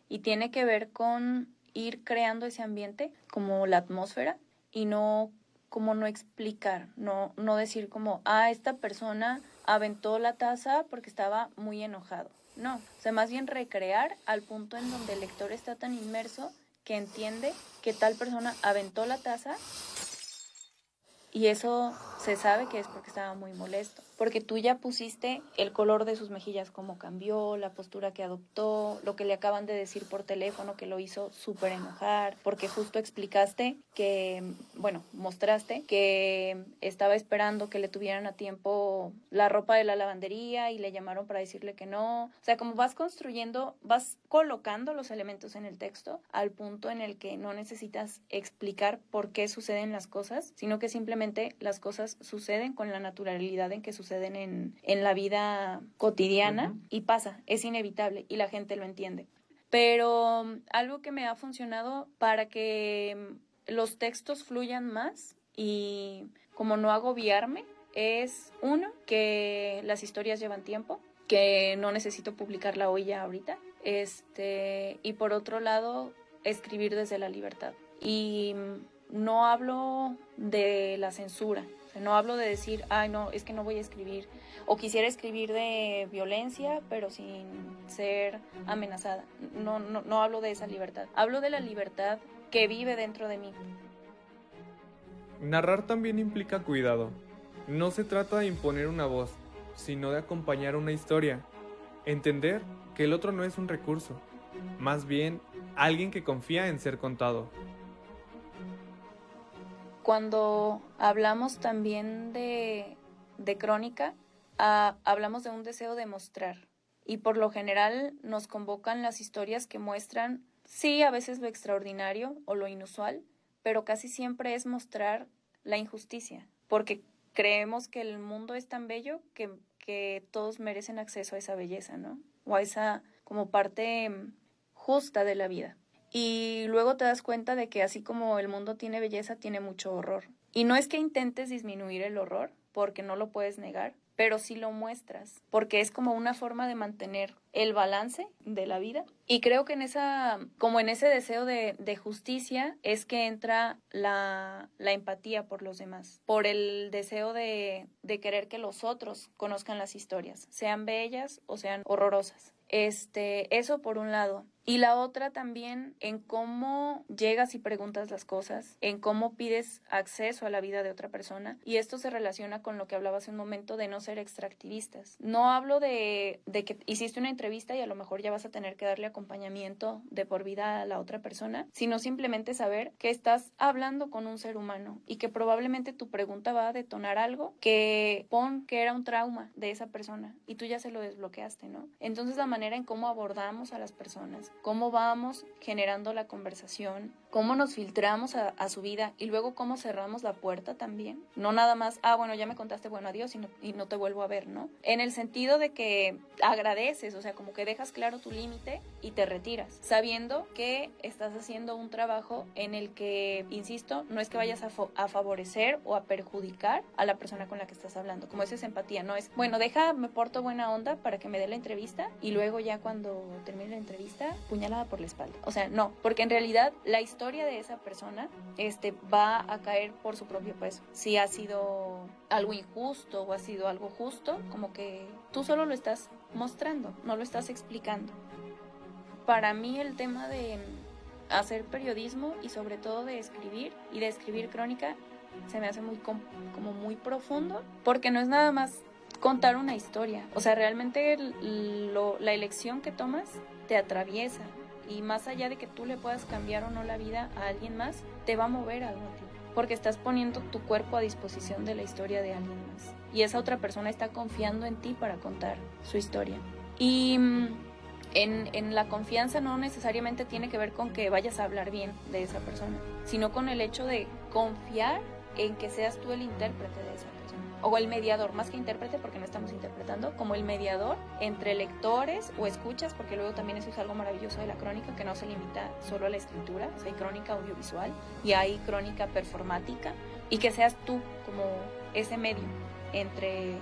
Y tiene que ver con ir creando ese ambiente, como la atmósfera, y no como no explicar, no decir como, esta persona aventó la taza porque estaba muy enojado. No, o sea, más bien recrear al punto en donde el lector está tan inmerso que entiende que tal persona aventó la taza y eso se sabe que es porque estaba muy molesto. Porque tú ya pusiste el color de sus mejillas, cómo cambió, la postura que adoptó, lo que le acaban de decir por teléfono que lo hizo súper enojar, porque justo explicaste que, mostraste que estaba esperando que le tuvieran a tiempo la ropa de la lavandería y le llamaron para decirle que no. O sea, como vas construyendo, vas colocando los elementos en el texto al punto en el que no necesitas explicar por qué suceden las cosas, sino que simplemente las cosas suceden con la naturalidad en que suceden en la vida cotidiana y pasa, es inevitable y la gente lo entiende. Pero algo que me ha funcionado para que los textos fluyan más y como no agobiarme es, uno, que las historias llevan tiempo, que no necesito publicarla hoy ya ahorita, y por otro lado, escribir desde la libertad. Y no hablo de la censura. O sea, no hablo de decir, no, es que no voy a escribir, o quisiera escribir de violencia, pero sin ser amenazada. No hablo de esa libertad. Hablo de la libertad que vive dentro de mí. Narrar también implica cuidado. No se trata de imponer una voz, sino de acompañar una historia. Entender que el otro no es un recurso, más bien alguien que confía en ser contado. Cuando hablamos también de crónica, hablamos de un deseo de mostrar. Y por lo general nos convocan las historias que muestran, sí, a veces lo extraordinario o lo inusual, pero casi siempre es mostrar la injusticia. Porque creemos que el mundo es tan bello que todos merecen acceso a esa belleza, ¿no? O a esa como parte justa de la vida. Y luego te das cuenta de que así como el mundo tiene belleza, tiene mucho horror. Y no es que intentes disminuir el horror, porque no lo puedes negar, pero sí lo muestras, porque es como una forma de mantener el balance de la vida. Y creo que en ese deseo de justicia es que entra la empatía por los demás, por el deseo de querer que los otros conozcan las historias, sean bellas o sean horrorosas. Eso por un lado. Y la otra también en cómo llegas y preguntas las cosas, en cómo pides acceso a la vida de otra persona. Y esto se relaciona con lo que hablaba hace un momento de no ser extractivistas. No hablo de que hiciste una entrevista y a lo mejor ya vas a tener que darle acompañamiento de por vida a la otra persona, sino simplemente saber que estás hablando con un ser humano y que probablemente tu pregunta va a detonar algo que era un trauma de esa persona y tú ya se lo desbloqueaste, ¿no? Entonces la manera en cómo abordamos a las personas, cómo vamos generando la conversación, cómo nos filtramos a su vida y luego cómo cerramos la puerta también. No nada más, ya me contaste, adiós y no te vuelvo a ver, ¿no? En el sentido de que agradeces, o sea, como que dejas claro tu límite y te retiras, sabiendo que estás haciendo un trabajo en el que, insisto, no es que vayas a favorecer o a perjudicar a la persona con la que estás hablando, como eso es empatía, no es, me porto buena onda para que me dé la entrevista y luego ya cuando termine la entrevista, puñalada por la espalda. O sea, no, porque en realidad la historia de esa persona va a caer por su propio peso. Si ha sido algo injusto o ha sido algo justo, como que tú solo lo estás mostrando, no lo estás explicando. Para mí el tema de hacer periodismo y sobre todo de escribir crónica se me hace muy profundo, porque no es nada más contar una historia, o sea, realmente la elección que tomas te atraviesa y más allá de que tú le puedas cambiar o no la vida a alguien más, te va a mover algo a ti, porque estás poniendo tu cuerpo a disposición de la historia de alguien más y esa otra persona está confiando en ti para contar su historia. Y en la confianza no necesariamente tiene que ver con que vayas a hablar bien de esa persona, sino con el hecho de confiar en que seas tú el intérprete de esa persona, o el mediador, más que intérprete porque no estamos interpretando, como el mediador entre lectores o escuchas, porque luego también eso es algo maravilloso de la crónica, que no se limita solo a la escritura, o sea, hay crónica audiovisual y hay crónica performática, y que seas tú como ese medio entre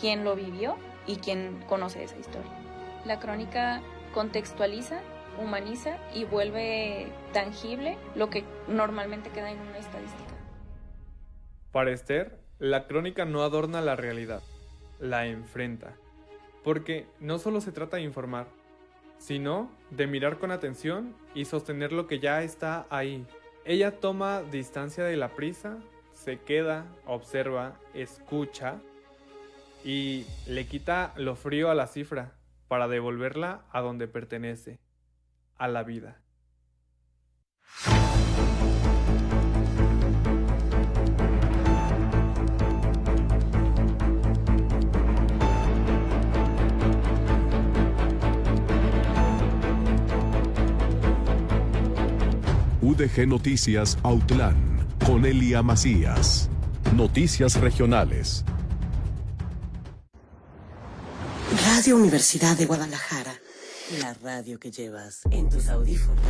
quien lo vivió y quien conoce esa historia. La crónica contextualiza, humaniza y vuelve tangible lo que normalmente queda en una estadística. Para Esther, la crónica no adorna la realidad, la enfrenta, porque no solo se trata de informar, sino de mirar con atención y sostener lo que ya está ahí. Ella toma distancia de la prisa, se queda, observa, escucha y le quita lo frío a la cifra para devolverla a donde pertenece, a la vida. UDG Noticias Autlán, con Elia Macías. Noticias regionales. Radio Universidad de Guadalajara, la radio que llevas en tus audífonos.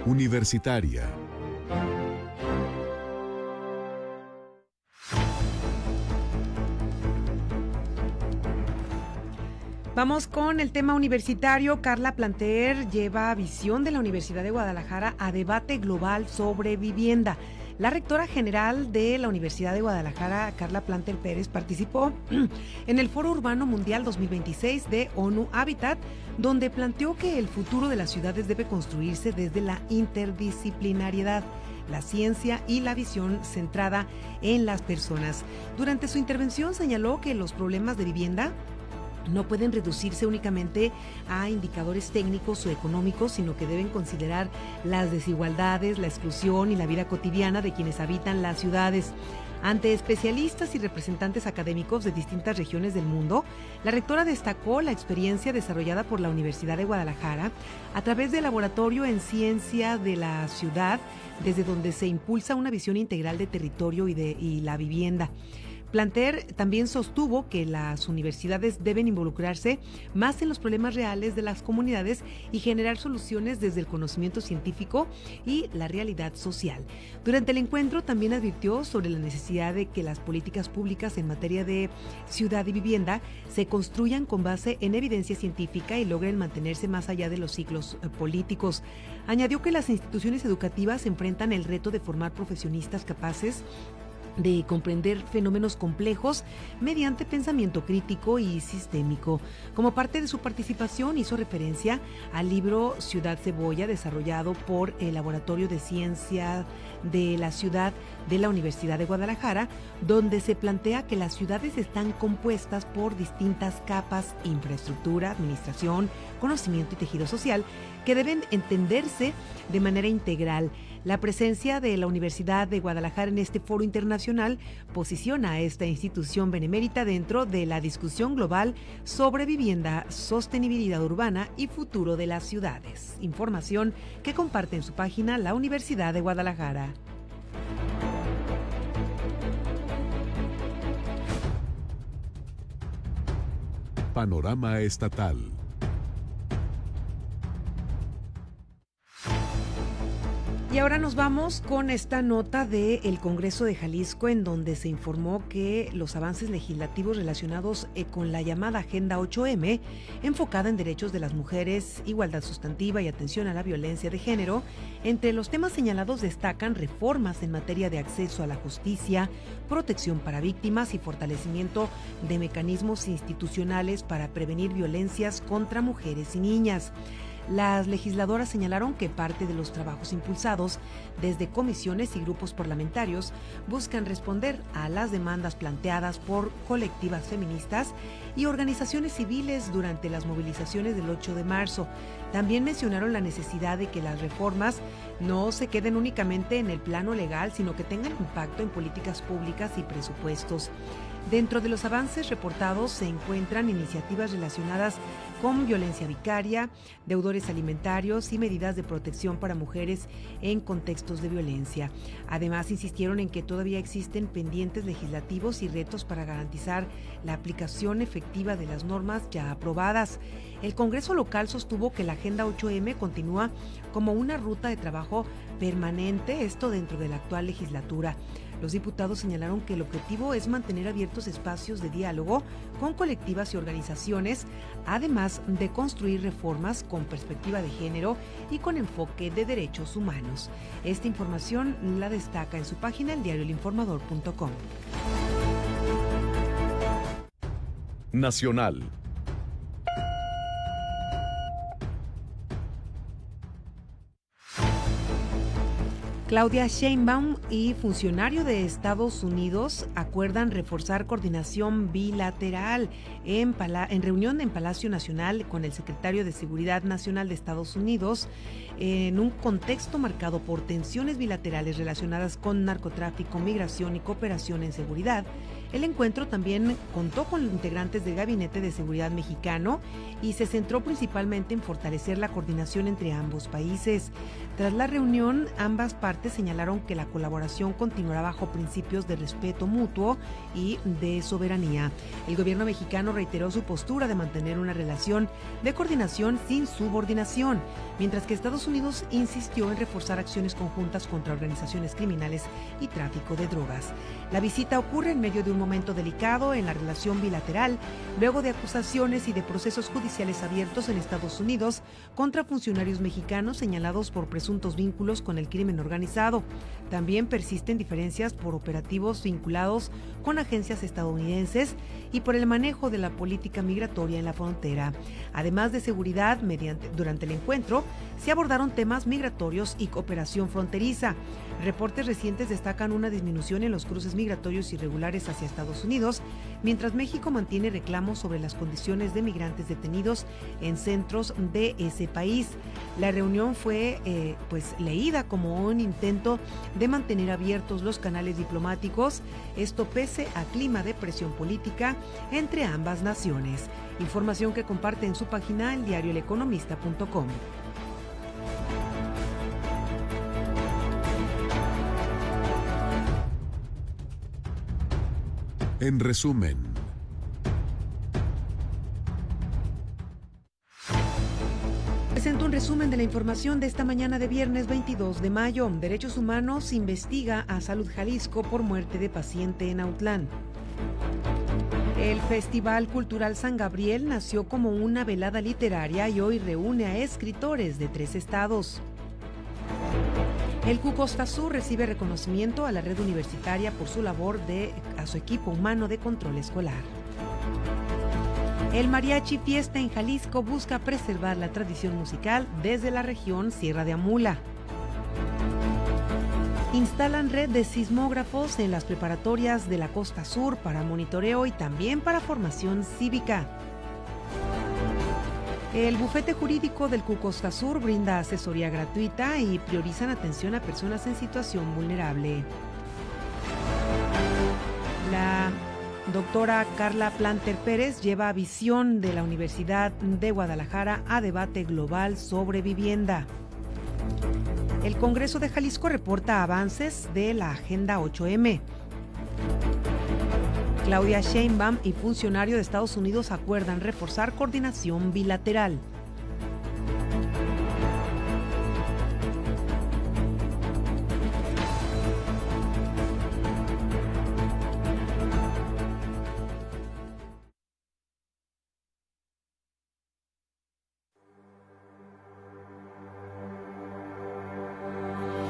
Universitaria. Vamos con el tema universitario. Carla Planter lleva visión de la Universidad de Guadalajara a debate global sobre vivienda. La rectora general de la Universidad de Guadalajara, Carla Planter Pérez, participó en el Foro Urbano Mundial 2026 de ONU Habitat, donde planteó que el futuro de las ciudades debe construirse desde la interdisciplinariedad, la ciencia y la visión centrada en las personas. Durante su intervención señaló que los problemas de vivienda no pueden reducirse únicamente a indicadores técnicos o económicos, sino que deben considerar las desigualdades, la exclusión y la vida cotidiana de quienes habitan las ciudades. Ante especialistas y representantes académicos de distintas regiones del mundo, la rectora destacó la experiencia desarrollada por la Universidad de Guadalajara a través del Laboratorio en Ciencia de la Ciudad, desde donde se impulsa una visión integral de territorio y la vivienda. Planter también sostuvo que las universidades deben involucrarse más en los problemas reales de las comunidades y generar soluciones desde el conocimiento científico y la realidad social. Durante el encuentro también advirtió sobre la necesidad de que las políticas públicas en materia de ciudad y vivienda se construyan con base en evidencia científica y logren mantenerse más allá de los ciclos políticos. Añadió que las instituciones educativas enfrentan el reto de formar profesionistas capaces de comprender fenómenos complejos mediante pensamiento crítico y sistémico. Como parte de su participación hizo referencia al libro Ciudad Cebolla, desarrollado por el Laboratorio de Ciencia de la Ciudad de la Universidad de Guadalajara, donde se plantea que las ciudades están compuestas por distintas capas: infraestructura, administración, conocimiento y tejido social, que deben entenderse de manera integral. La presencia de la Universidad de Guadalajara en este foro internacional posiciona a esta institución benemérita dentro de la discusión global sobre vivienda, sostenibilidad urbana y futuro de las ciudades. Información que comparte en su página la Universidad de Guadalajara. Panorama estatal. Y ahora nos vamos con esta nota del Congreso de Jalisco, en donde se informó que los avances legislativos relacionados con la llamada Agenda 8M, enfocada en derechos de las mujeres, igualdad sustantiva y atención a la violencia de género, entre los temas señalados destacan reformas en materia de acceso a la justicia, protección para víctimas y fortalecimiento de mecanismos institucionales para prevenir violencias contra mujeres y niñas. Las legisladoras señalaron que parte de los trabajos impulsados desde comisiones y grupos parlamentarios buscan responder a las demandas planteadas por colectivas feministas y organizaciones civiles durante las movilizaciones del 8 de marzo. También mencionaron la necesidad de que las reformas no se queden únicamente en el plano legal, sino que tengan impacto en políticas públicas y presupuestos. Dentro de los avances reportados se encuentran iniciativas relacionadas con violencia vicaria, deudores alimentarios y medidas de protección para mujeres en contextos de violencia. Además, insistieron en que todavía existen pendientes legislativos y retos para garantizar la aplicación efectiva de las normas ya aprobadas. El Congreso local sostuvo que la Agenda 8M continúa como una ruta de trabajo permanente, esto dentro de la actual legislatura. Los diputados señalaron que el objetivo es mantener abiertos espacios de diálogo con colectivas y organizaciones, además de construir reformas con perspectiva de género y con enfoque de derechos humanos. Esta información la destaca en su página eldiarioelinformador.com. Nacional. Claudia Sheinbaum y funcionario de Estados Unidos acuerdan reforzar coordinación bilateral en reunión en Palacio Nacional con el secretario de Seguridad Nacional de Estados Unidos en un contexto marcado por tensiones bilaterales relacionadas con narcotráfico, migración y cooperación en seguridad. El encuentro también contó con integrantes del Gabinete de Seguridad mexicano y se centró principalmente en fortalecer la coordinación entre ambos países. Tras la reunión, ambas partes señalaron que la colaboración continuará bajo principios de respeto mutuo y de soberanía. El gobierno mexicano reiteró su postura de mantener una relación de coordinación sin subordinación, mientras que Estados Unidos insistió en reforzar acciones conjuntas contra organizaciones criminales y tráfico de drogas. La visita ocurre en medio de un momento delicado en la relación bilateral, luego de acusaciones y de procesos judiciales abiertos en Estados Unidos contra funcionarios mexicanos señalados por presuntos vínculos con el crimen organizado. También persisten diferencias por operativos vinculados con agencias estadounidenses y por el manejo de la política migratoria en la frontera. Además de seguridad, durante el encuentro se abordaron temas migratorios y cooperación fronteriza. Reportes recientes destacan una disminución en los cruces migratorios irregulares hacia Estados Unidos, mientras México mantiene reclamos sobre las condiciones de migrantes detenidos en centros de ese país. La reunión fue leída como un intento de mantener abiertos los canales diplomáticos, esto pese a clima de presión política entre ambas naciones. Información que comparte en su página eldiarioeleconomista.com. En resumen, presento un resumen de la información de esta mañana de viernes 22 de mayo. Derechos Humanos investiga a Salud Jalisco por muerte de paciente en Autlán. El Festival Cultural San Gabriel nació como una velada literaria y hoy reúne a escritores de 3 estados. El Cucostasur recibe reconocimiento a la red universitaria por su labor a su equipo humano de control escolar. El Mariachi Fiesta en Jalisco busca preservar la tradición musical desde la región Sierra de Amula. Instalan red de sismógrafos en las preparatorias de la Costa Sur para monitoreo y también para formación cívica. El bufete jurídico del Cucostasur brinda asesoría gratuita y priorizan atención a personas en situación vulnerable. La doctora Carla Planter Pérez lleva visión de la Universidad de Guadalajara a debate global sobre vivienda. El Congreso de Jalisco reporta avances de la Agenda 8M. Claudia Sheinbaum y funcionario de Estados Unidos acuerdan reforzar coordinación bilateral.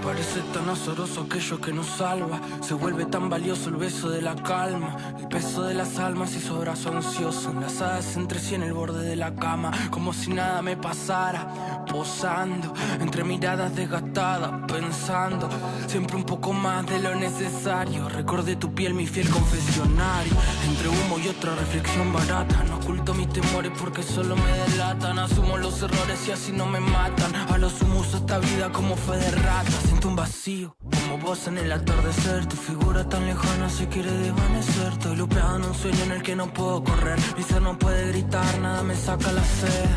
Por eso es tan azaroso aquello que nos salva. Se vuelve tan valioso el beso de la calma, el peso de las almas y su abrazo ansioso, enlazadas entre sí en el borde de la cama, como si nada me pasara, posando entre miradas desgastadas, pensando siempre un poco más de lo necesario. Recordé tu piel, mi fiel confesionario, entre humo y otra reflexión barata. No oculto mis temores porque solo me delatan. Asumo los errores y así no me matan. A lo sumo uso esta vida como fe de rata. Siento un vacío, como vos en el atardecer. Tu figura tan lejana se quiere desvanecer. Estoy lupeado en un sueño en el que no puedo correr. Mi ser no puede gritar, nada me saca la sed.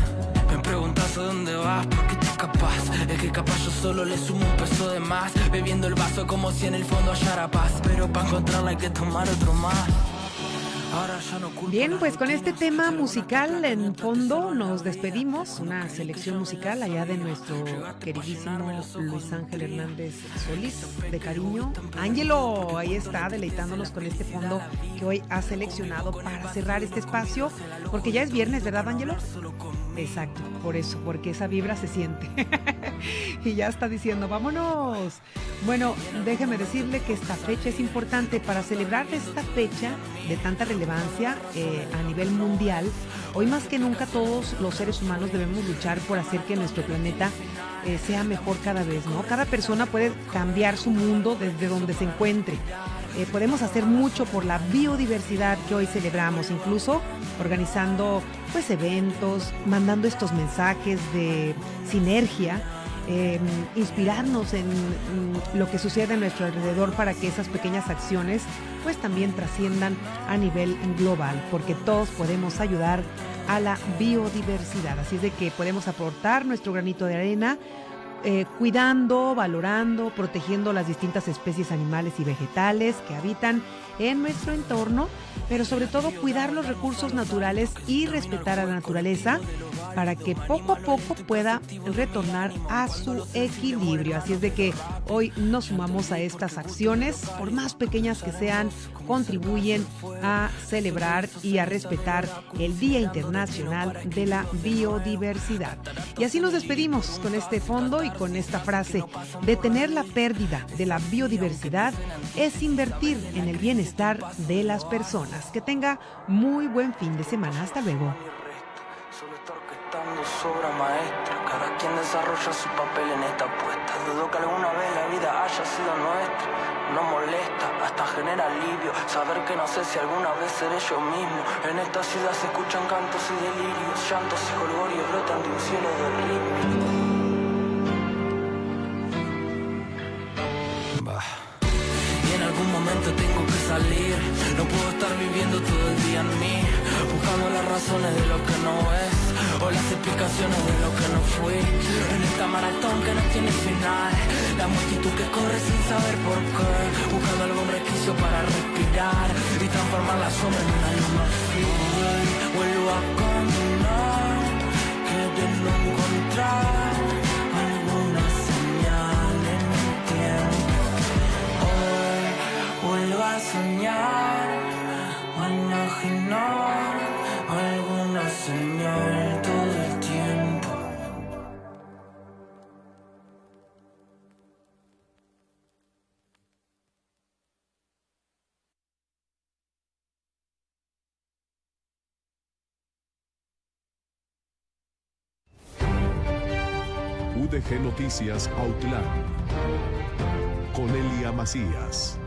Me preguntas a dónde vas, ¿por qué te escapas? Es que capaz yo solo le sumo un peso de más, bebiendo el vaso como si en el fondo hallara paz. Pero para encontrarla hay que tomar otro más. Bien, pues con este tema musical en fondo nos despedimos. Una selección musical allá de nuestro queridísimo Luis Ángel Hernández Solís, de cariño. Ángelo, ahí está, deleitándonos con este fondo que hoy ha seleccionado para cerrar este espacio, porque ya es viernes, ¿verdad, Ángelo? Exacto, por eso, porque esa vibra se siente. Y ya está diciendo, vámonos. Bueno, déjeme decirle que esta fecha es importante para celebrar esta fecha de tanta relevancia a nivel mundial. Hoy más que nunca todos los seres humanos debemos luchar por hacer que nuestro planeta sea mejor cada vez, ¿no? Cada persona puede cambiar su mundo desde donde se encuentre. Podemos hacer mucho por la biodiversidad que hoy celebramos, incluso organizando pues eventos, mandando estos mensajes de sinergia, inspirarnos en lo que sucede a nuestro alrededor para que esas pequeñas acciones pues también trasciendan a nivel global, porque todos podemos ayudar a la biodiversidad. Así es de que podemos aportar nuestro granito de arena, cuidando, valorando, protegiendo las distintas especies animales y vegetales que habitan en nuestro entorno, pero sobre todo cuidar los recursos naturales y respetar a la naturaleza para que poco a poco pueda retornar a su equilibrio. Así es de que hoy nos sumamos a estas acciones, por más pequeñas que sean, contribuyen a celebrar y a respetar el Día Internacional de la Biodiversidad. Y así nos despedimos con este fondo y con esta frase: detener la pérdida de la biodiversidad es invertir en el bienestar de las personas. Que tenga muy buen fin de semana. Hasta luego. Sobra maestra, cada quien desarrolla su papel en esta apuesta. Dudo que alguna vez la vida haya sido nuestra. No molesta, hasta genera alivio saber que no sé si alguna vez seré yo mismo. En esta ciudad se escuchan cantos y delirios, llantos y jolgorios brotan de un cielo de ritmo. Y en algún momento tengo que salir. No puedo estar viviendo todo el día en mí, buscando las razones de lo que no es, o las explicaciones de lo que no fui. En esta maratón que no tiene final, la multitud que corre sin saber por qué, buscando algún resquicio para respirar y transformar la sombra en una luz más fría. Vuelvo a caminar, queriendo encontrar alguna señal en el tiempo. Hoy vuelvo a soñar, a imaginar alguna señal todo el tiempo. UDG Noticias Autlán con Elia Macías.